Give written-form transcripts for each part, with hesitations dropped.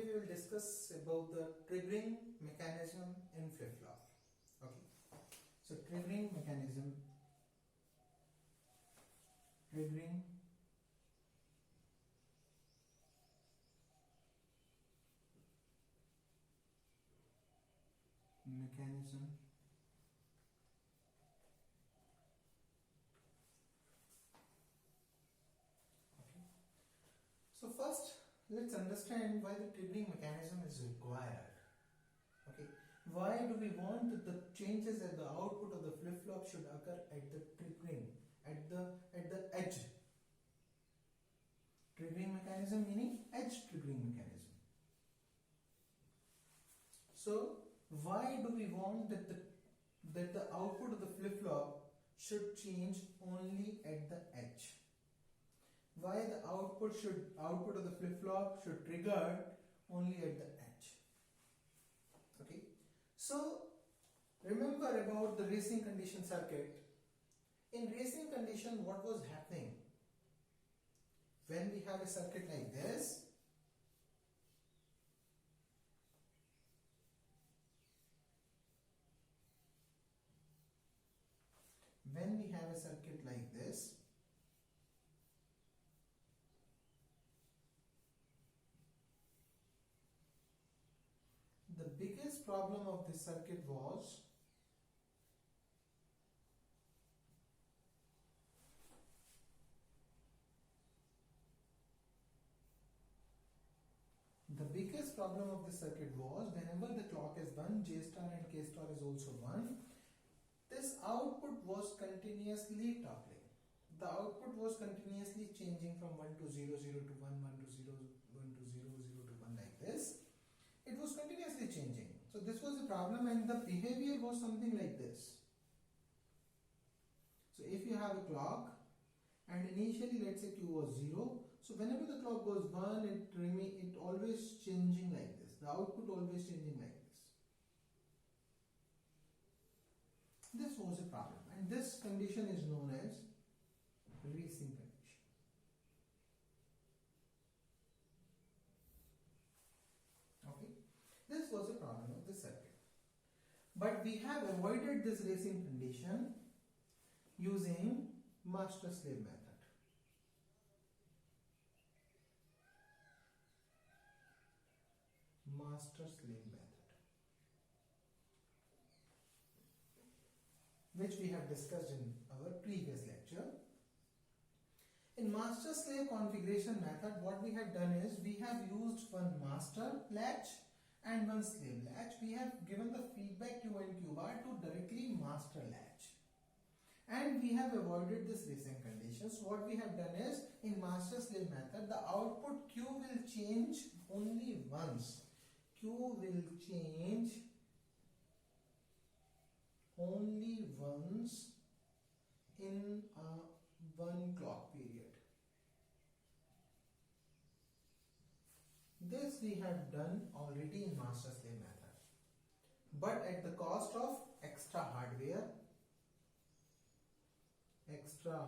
today we will discuss about the triggering mechanism in flip-flop. Okay, so triggering mechanism, okay. So first let's understand why the triggering mechanism is required. Okay, why do we want that the changes at the output of the flip-flop should occur at the triggering, at the edge? Triggering mechanism meaning edge triggering mechanism. So why do we want that the output of the flip-flop should change only at the edge? Why the output of the flip-flop should trigger only at the edge? Okay, so remember about the racing condition circuit. In racing condition, what was happening? When we have a circuit like this, the biggest problem of this circuit was whenever the clock is 1, J star and K star is also 1, this output was continuously toggling. The output was continuously changing from 1 to 0, 0 to 1, 1 to 0, 1 to 0, 0 to 1 like this. It was continuously changing. So this was a problem, and the behavior was something like this. So if you have a clock and initially let's say Q was 0, so whenever the clock goes 1, it always changing like this. The output always changing like this. This was a problem, and this condition is known as racing condition. Okay, this was a problem of the circuit, but we have avoided this racing condition using master-slave method. Which we have discussed in our previous lecture. In master-slave configuration method, what we have done is we have used one master latch and one slave latch. We have given the feedback Q and Q bar to directly master latch, and we have avoided this racing condition. So what we have done is, in master-slave method, the output Q will change only once. Q will change only once in one clock period. This we have done already in master-slave method, but at the cost of extra hardware, extra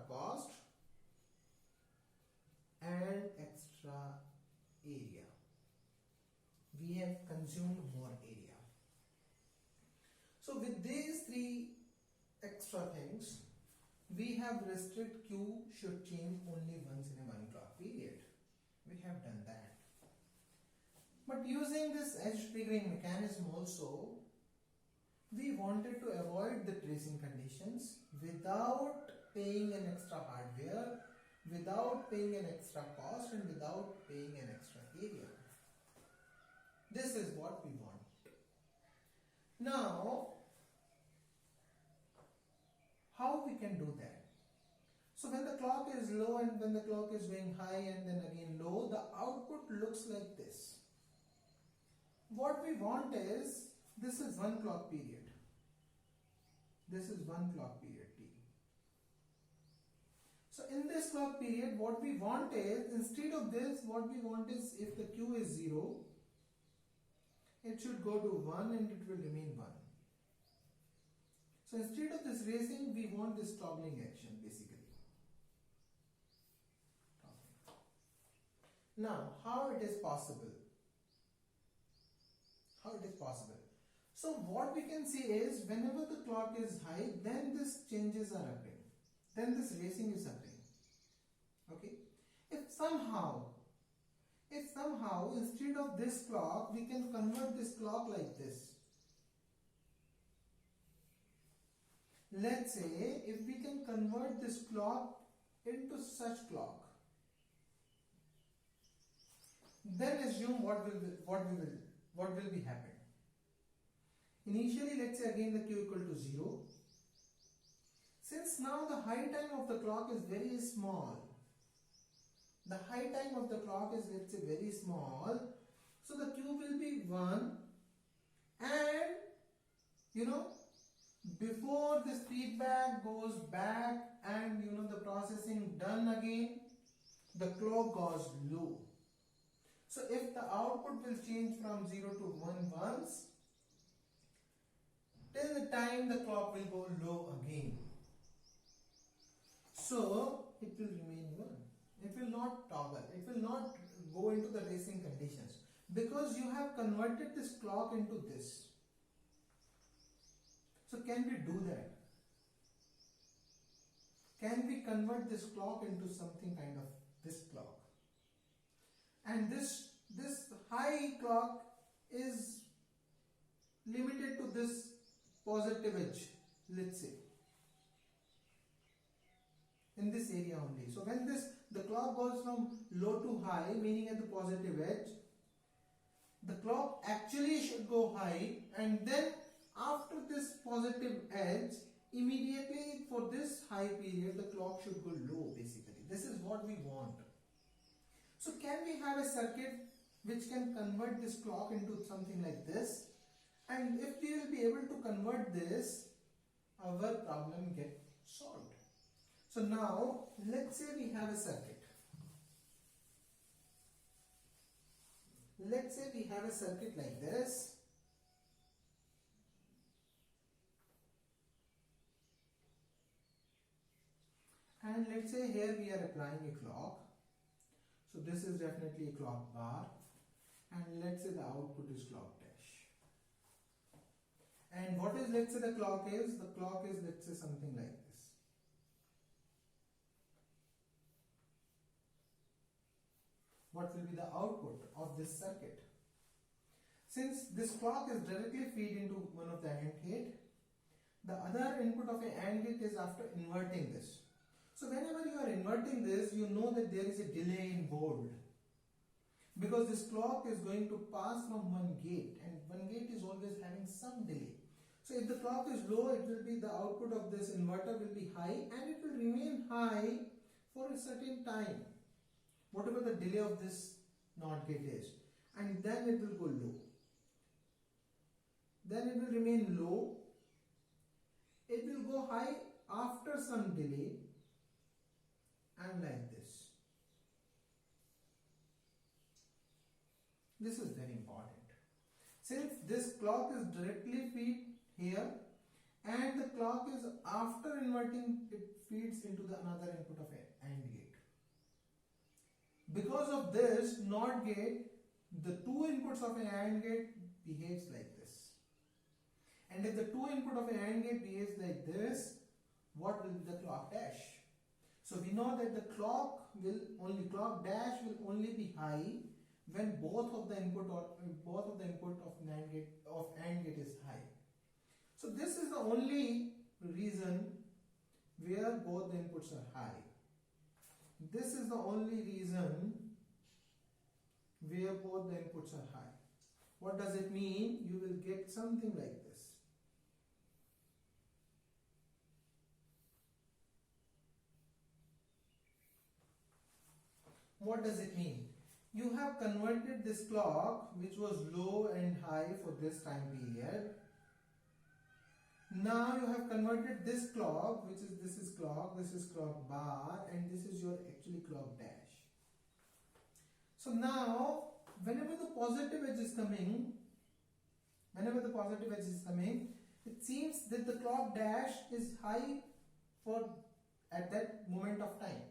cost, and extra area. We have consumed more area. So with these three extra things, we have restricted Q should change only once in a one clock period. We have done that. But using this edge triggering mechanism also, we wanted to avoid the tracing conditions without paying an extra hardware, without paying an extra cost, and without paying an extra area. This is what we want. Now, how we can do that? So when the clock is low and when the clock is going high and then again low, the output looks like this. What we want is, this is one clock period. This is one clock period T. So in this clock period, what we want is, instead of this, what we want is, if the Q is 0, it should go to 1 and it will remain 1. So instead of this racing, we want this toggling action basically. Now, how it is possible? How it is possible? So what we can see is whenever the clock is high, then these changes are occurring. Then this racing is occurring. Okay. If somehow instead of this clock, we can convert this clock like this. Let's say if we can convert this clock into such clock, then assume what will be happen. Initially, let's say again the q equal to 0. Since now the high time of the clock is very small, the high time of the clock is, let's say, very small, so the q will be 1, and before this feedback goes back and the processing done again, the clock goes low. So if the output will change from 0 to 1 once, till the time the clock will go low again. So it will remain 1. It will not toggle. It will not go into the racing conditions because you have converted this clock into this. So can we do that? Can we convert this clock into something kind of this clock? And this high clock is limited to this positive edge, let's say, in this area only. So when the clock goes from low to high, meaning at the positive edge, the clock actually should go high, and then after this positive edge, immediately for this high period, the clock should go low basically. This is what we want. So can we have a circuit which can convert this clock into something like this? And if we will be able to convert this, our problem gets solved. So now, let's say we have a circuit. Let's say we have a circuit like this. And let's say here we are applying a clock. So this is definitely a clock bar. And let's say the output is clock dash. And what is, let's say, the clock is? The clock is, let's say, something like this. What will be the output of this circuit? Since this clock is directly fed into one of the AND gate, the other input of an AND gate is after inverting this. So whenever you are inverting this, you know that there is a delay in bold, because this clock is going to pass from one gate, and one gate is always having some delay. So if the clock is low, it will be, the output of this inverter will be high, and it will remain high for a certain time, whatever the delay of this NOT gate is, and then it will go low. Then it will remain low. It will go high after some delay, and like this. This is very important. Since this clock is directly fed here, and the clock is after inverting, it feeds into the another input of an AND gate. Because of this NOT gate, the two inputs of an AND gate behaves like this. And if the two input of an AND gate behaves like this, what will be the clock dash? So we know that the clock dash will only be high when both of the input of AND gate is high. So this is the only reason where both the inputs are high. This is the only reason where both the inputs are high. What does it mean? You will get something like this. What does it mean? You have converted this clock, which was low and high for this time period. Now you have converted this clock, this is clock bar, and this is your actually clock dash. So now, whenever the positive edge is coming, it seems that the clock dash is high at that moment of time.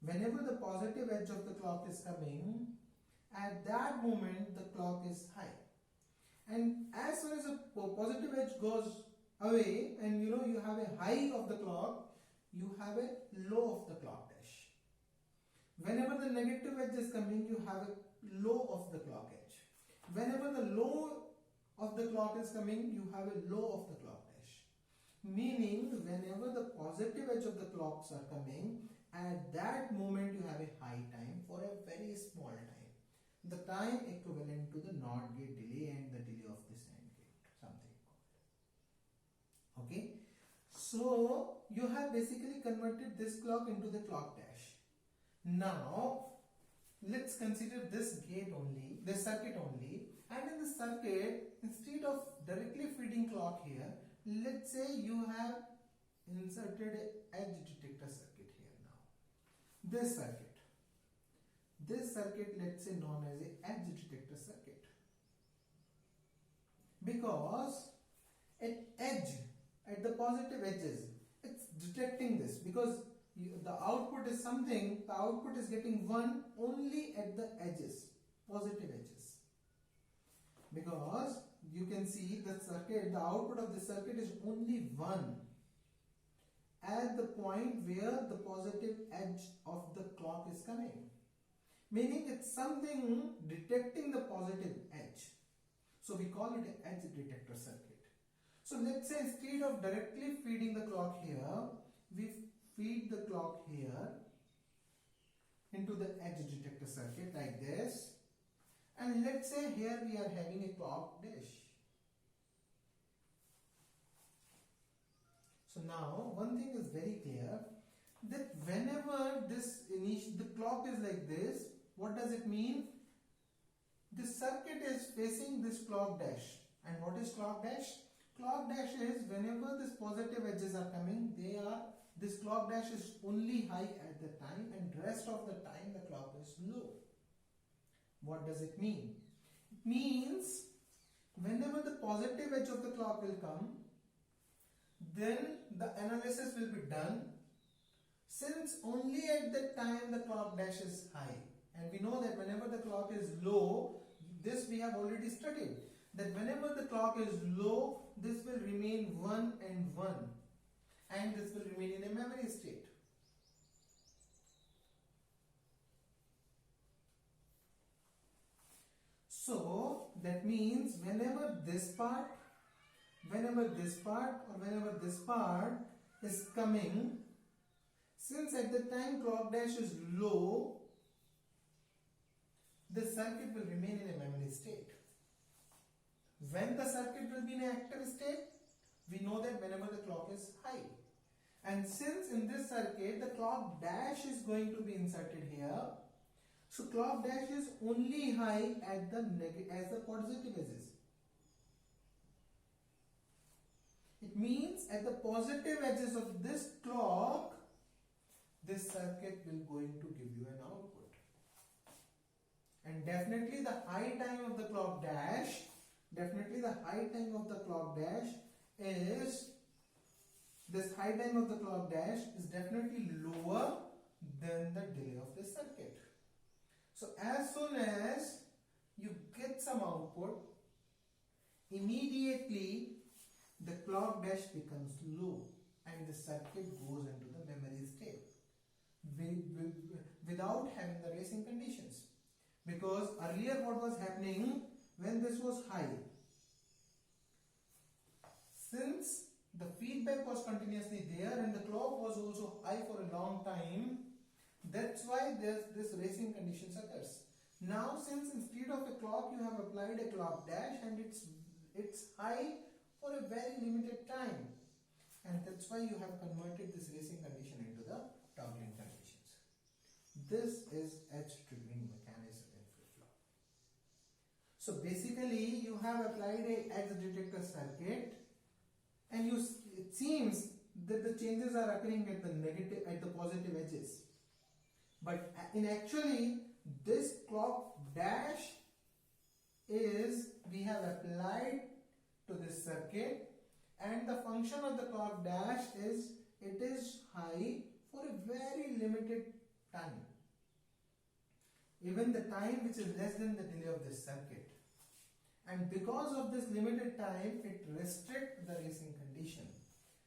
whenever the positive edge of the clock is coming, at that moment the clock is high. And as soon as the positive edge goes away and you have a high of the clock, you have a low of the clock dash. Whenever the negative edge is coming, you have a low of the clock edge. Whenever the low of the clock is coming, you have a low of the clock dash. Meaning, whenever the positive edge of the clocks are coming, at that moment you have a high time for a very small time. The time equivalent to the NOT gate delay and the delay of this AND gate, something called. Okay. So, you have basically converted this clock into the clock dash. Now, let's consider this gate only, this circuit only, and in the circuit, instead of directly feeding clock here, let's say you have inserted an edge detector circuit here now. This circuit, let's say known as a edge detector circuit, because at the positive edges, it's detecting this, because the output is something, the output is getting 1 only at the edges, positive edges, because you can see the circuit, the output of the circuit is only 1 at the point where the positive edge of the clock is coming, meaning it's something detecting the positive edge. So we call it an edge detector circuit. So let's say instead of directly feeding the clock here, we feed the clock here into the edge detector circuit like this, and let's say here we are having a clock dash. So now one thing is very clear, that whenever the clock is like this, what does it mean? The circuit is facing this clock dash. And what is clock dash? Clock dash is whenever these positive edges are coming, this clock dash is only high at the time, and rest of the time the clock is low. What does it mean? It means whenever the positive edge of the clock will come, then the analysis will be done, since only at the time the clock dash is high. And we know that whenever the clock is low, this we have already studied, that whenever the clock is low, this will remain 1 and 1, and this will remain in a memory state. So that means whenever this part is coming, since at the time clock dash is low, the circuit will remain in a memory state. When the circuit will be in an active state, we know that whenever the clock is high. And since in this circuit the clock dash is going to be inserted here, so clock dash is only high at the positive edges. It means at the positive edges of this clock, this circuit will going to give you an output. And definitely the high time of the clock dash is, this high time of the clock dash is definitely lower than the delay of the circuit. So as soon as you get some output, immediately the clock dash becomes low and the circuit goes into the memory state without having the racing conditions. Because earlier what was happening, when this was high, since the feedback was continuously there and the clock was also high for a long time, that's why this racing conditions occurs. Now since instead of a clock you have applied a clock dash and it's high for a very limited time, and that's why you have converted this racing condition into the toggling conditions. This is edge triggering mechanism in flip-flop. So basically you have applied a edge detector circuit, and it seems that the changes are occurring at the positive edges. But in actually, this clock dash is we have applied to this circuit, and the function of the clock dash is it is high for a very limited time. Even the time which is less than the delay of this circuit. And because of this limited time, it restricts the racing condition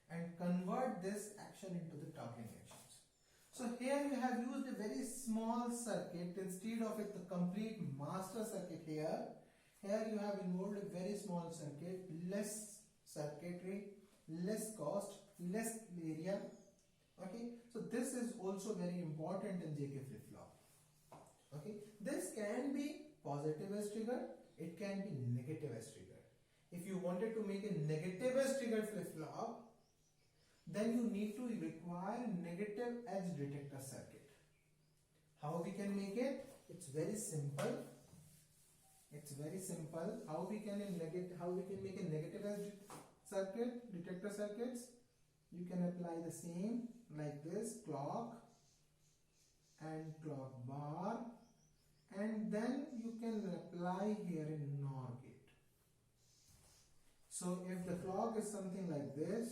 and convert this action into the toggling actions. So here you have used a very small circuit instead of it the complete master circuit here. Here you have involved a very small circuit, less circuitry, less cost, less area. Okay, so this is also very important in JK flip-flop. Okay, this can be positive as trigger, it can be negative as trigger. If you wanted to make a negative as trigger flip-flop, then you need to require negative edge detector circuit. How we can make it? It's very simple. It's very simple. How we can make a negative edge circuit, detector circuits? You can apply the same like this, clock and clock bar, and then you can apply here in NOR gate. So if the clock is something like this,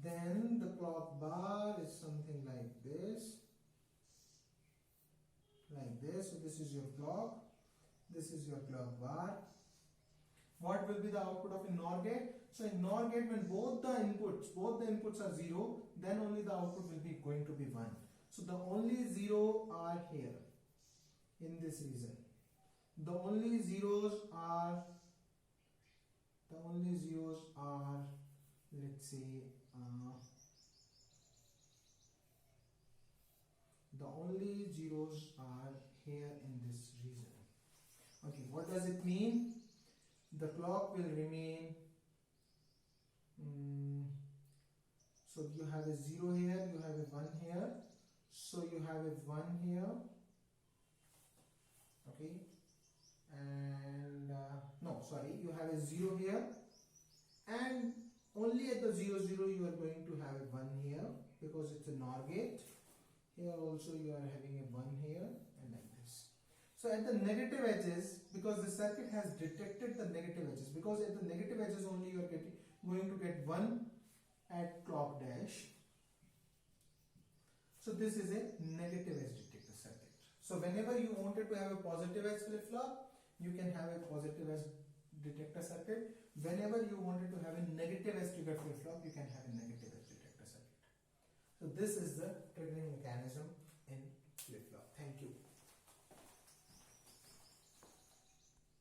then the clock bar is something like this, So this is your clock, this is your clock bar. What will be the output of a NOR gate? So in NOR gate, when both the inputs are 0, then only the output will be going to be 1. So the only 0 are here in this region. The only zeros are let's say the only zeros are here in this region. Okay, what does it mean? The clock will remain, so you have a 0 here, you have a 1 here, so you have a 1 here, okay, and you have a 0 here, and only at the 0 0 you are going to have a 1 here because it's a NOR gate. Here also you are having a 1 here and like this. So at the negative edges, because the circuit has detected the negative edges, because at the negative edges only you are going to get 1 at clock dash. So this is a negative edge detector circuit. So whenever you wanted to have a positive edge flip-flop, you can have a positive edge detector circuit. Whenever you wanted to have a negative edge trigger flip-flop, you can have a negative edge detector circuit. So this is the triggering mechanism